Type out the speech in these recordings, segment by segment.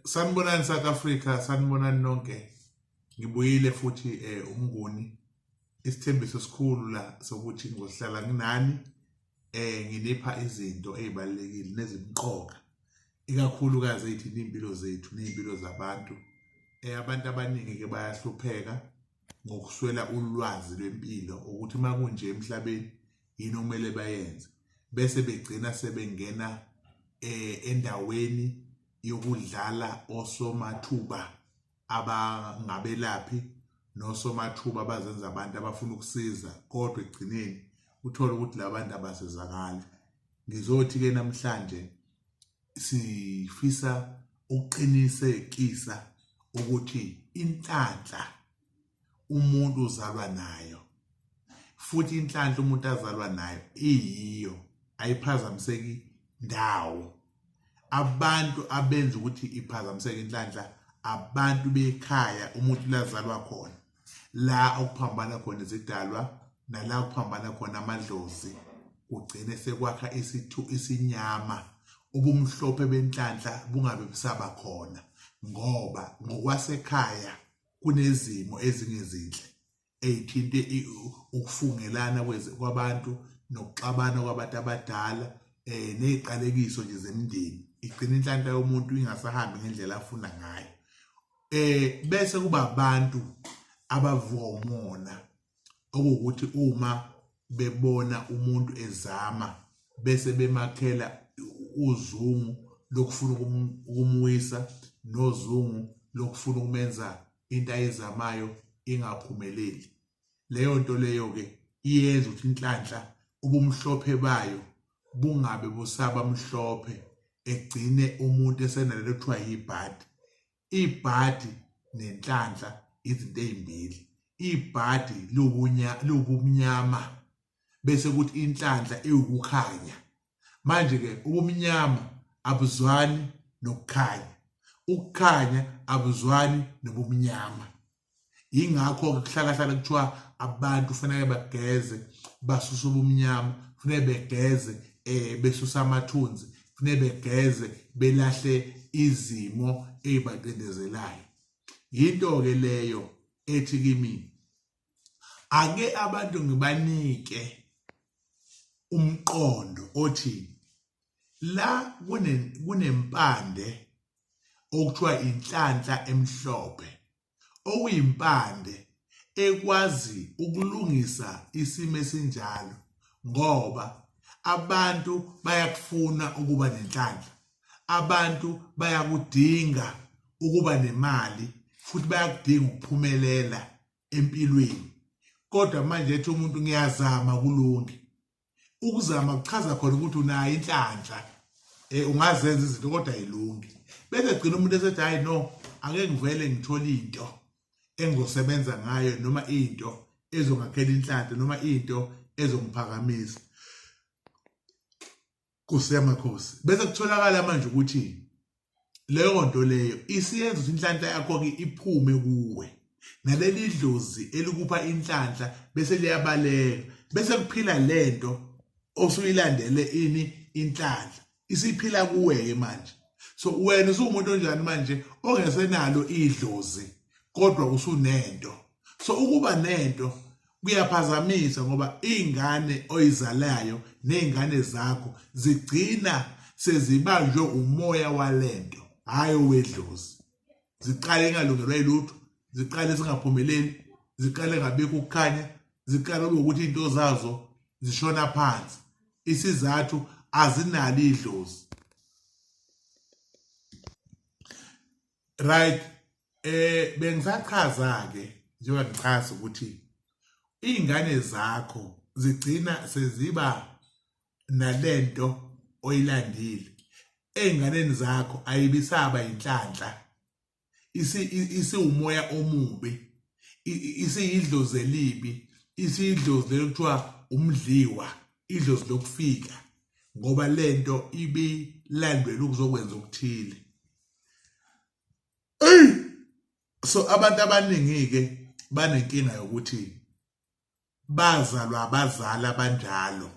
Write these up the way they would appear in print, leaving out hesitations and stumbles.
Sanibonani South Africa, sanibonani nonke. Ngibuyile futhi umnguni. Isithembiso sikhulu la sokuthi ngohlala nginani nginipha izinto ezibalekile nezimqoka. Ikakhulukazi ezithina impilo zethu nezimpilo zabantu. Abantu abaningi ke bayahlupheka ngokuswela ulwazi lwempilo ukuthi makunje emhlabeni yini okumele bayenze. Bese begcina sebengena endaweni yokudlala osomathuba abangabelaphi nosomathuba abazenza abantu abafuna ukusiza kodwa egcineni uthola ukuthi labantu abasizakala. Ngizothi ke namhlanje sifisa uqinisekisa ukuthi inhlanhla umuntu uzalwa nayo futhi inhlanhla umuntu azalwa nayo iyiyo ayiphazamiseki ndawo. Abantu abenza ukuthi iphazamiseke inhlanhla abantu bekhaya umuntu lazalwa khona la okuphambana khona izidalwa nala okuphambana khona amadlozi ugcine sekwakha isinyama ubumhlophe benhlanhla bungabe busaba khona ngoba ngokwasekhaya kunezimo ezingezinhle ezithinte ukufungelana kwabantu nokuxabana kwabantu abadala neziqalekiso nje zemindeni igcina inhlanhla yomuntu ingasahambi ngendlela afuna ngayo. Bese kuba abantu abavuka umona okuwukuthi uma bebona umuntu ezama bese bemakhela uzungu lokufuna ukumwisa nozungu lokufuna ukumenza into ayizamayo ingaphumeleli. Leyo nto leyo ke iyenza ukuthi inhlanhla ubumhlophe bayo bungabe busaba mhlophe egcine umuntu esenalo ekuthiwa yibhadi. Ibhadi nenhlanhla izinto ezimbili. Ibhadi lubumnyama bese kuthi inhlanhla iwukukhanya. Manje ke ubumnyama abuzwani nokukhanya, ukukhanya abuzwani nobumnyama. Yingakho kuhlala kuthiwa abantu kufanele bageze basusa ubumnyama, kufanele begeze besusa amathunzi, kufanele begeze belahle izimo ezibaqindezelayo. Yinto ke leyo ethi kimi ake abantu ngibanike umqondo othi la kunempande okuthiwa inhlanhla emhlophe okuyimpande ekwazi ukulungisa isimo esinjalo ngoba abantu bayakufuna ukuba nenhlanhla, abantu bayakudinga ukuba nemali futhi bayakudinga ukuphumelela empilweni. Kodwa manje ethi umuntu ngiyazama kulungi. Ukuzama kuchaza khona ukuthi unayo inhlanhla ungazenza izinto kodwa ayilungi. Bese gcina umuntu esethi hayi no ake ngivele ngithole into engizosebenza ngayo noma into ezongakhela inhlanhla noma into ezongiphakamisa. Kusemakhosi bese kutholakala manje ukuthi leyo nto leyo isiyenza ukuthi inhlanhla yakho ke iphume kuwe naleli dlozi elikupha inhlanhla bese liyabaleka bese kuphila lento osuyilandele inhlanhla isiphila kuwe manje. So wena usumuntu onjani manje ongesenalo idlozi kodwa usunento. So ukuba nento kuyaphazamisa ngoba izingane oyizalayo nezingane zakho zigcina sezibanjwe umoya walento hayi owedlozi. Ziqale engalungelwa yilutho, ziqale singaphumeleli, ziqale ngabikho ukukhanya, ziqale ukuthi into zazo zishona phansi. Isizathu azinalo idlozi. Right, bengisachaza ke njengoba ngichaza ukuthi izingane zakho zigcina seziba nalento oyilandile. Ey'nganeni zakho ayibisaba inhlanhla, isiwumoya omubi, isiyidlozi elibi, isiyidlozi lekuthiwa umdliwa, idlozi lokufika ngoba lento ibilandwela ukuzokwenza okuthile. So abantu abaningi ke banenkinga yokuthi bazalwa abazali abanjalo.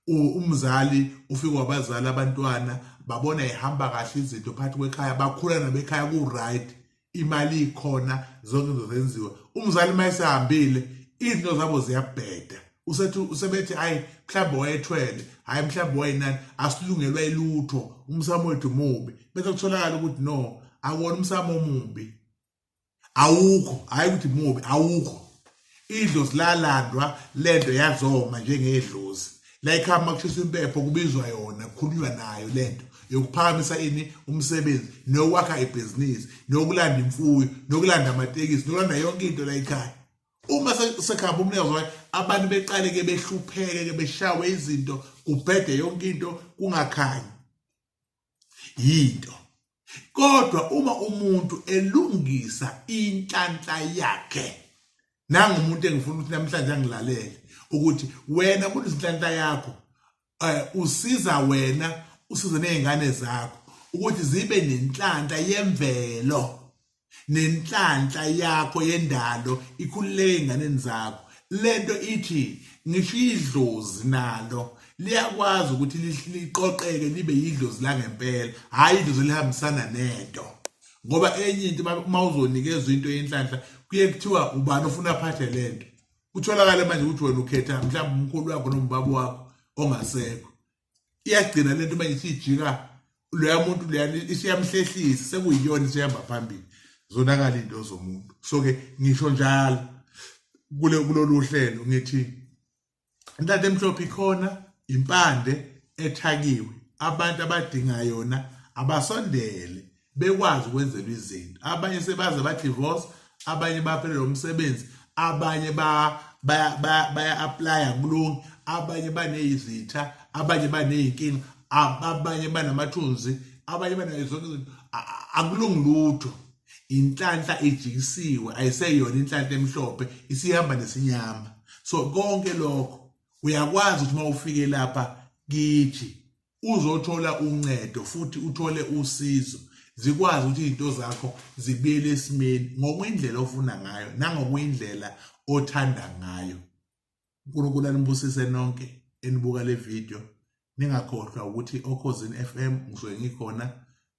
Umzali ufika wabazali abantwana babona ihamba kahle izinto phakathi kwekhaya bakhula nabekhaya ku right imali ikhona zonke izinto zenziwa umzali mayesahambile izinto zabo ziyabheda usebethi hayi mhlawumbe wayethwele hayi mhlawumbe wayinani asilungelwa ilutho umsamo wethu mubi bese kutholakala ukuthi no akona umsamo omubi awukho hayi ukuthi mubi awukho idlozi lalandwa lento yazoma njengedlozi la ikhama kushisa impepho kubizwa yona kukhulunywa nayo lento yokuphakamisa ini umsebenzi nokwakha ibhizinisi nokulanda imfuyo nokulanda amatekisi nokulanda yonke into la ekhaya uma sekhamba umnikazi wayo abantu beqale ke behlupheke ke beshawe izinto kubhede yonke into kungakhanyi yinto kodwa uma umuntu elungisa inhlanhla yakhe nanga umuntu engifuna ukuthi namhlanje angilalele ukuthi wena kuthi inhlanhla yakho usiza wena usize nezingane zakho ukuthi zibe nenhlanhla yemvelo nenhlanhla yakho yendalo ikhululeke enganeni zakho lento ithi ngisho idlozi nalo liyakwazi ukuthi liqoqeke libe yidlozi la ngempela hayi idlozi lihambisana nento ngoba enye into mawuzonikezwa into yenhlanhla kuye kuthiwa ubani ofuna aphathe lento utholakala manje ukuthi wena ukhetha mhlawumbe umkhulu wakho nombaba wakho ongasekho iyagcina lento manje sijika loya muntu leyani isiyamhlehlisa sekuyiyona isihamba phambili zonakala into zomuntu so ke ngisho njalo kulolu hlelo ngithi inhlanhla emhlophe ikhona impande ethakiwe abantu abadinga yona abasondele bekwazi ukwenzelwa izinto abanye sebaze ba divorce abanye baphelelwa umsebenzi abanye baya apply kulungi abanye banezitha abanye baneyinkinga abanye banamathunzi abanye banezonke izinto akulungi lutho inhlanhla ejikisiwe ayiseyona inhlanhla emhlophe isihamba nesinyama so konke lokho uyakwazi ukuthi mawufike lapha kithi uzothola uncedo futhi uthole usizo zikwazi ukuthi izinto zakho zibuyele esimeni ngokwindlela ofuna ngayo nangokwindlela othanda ngayo uNkulunkulu anibusise nonke enibuka le video ningakhohlwa ukuthi Okhosini FM ngisuke ngikhona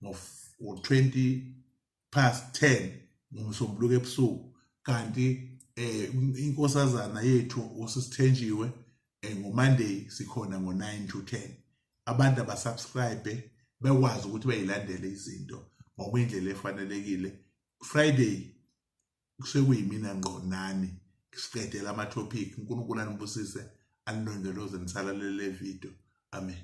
ngo-10:20 ngomsombuluko ebusuku kanti inkosazana yethu usisithenjiwe ngoMonday sikhona ngo9 to 10 abantu abasubscribe bekwazi ukuthi bayilandele izinto ngokwindlela efanelekile Friday kusekuyimina ngqo nani siqedela ama topic uNkulunkulu anibusise anilondoloze nisalalele le video amen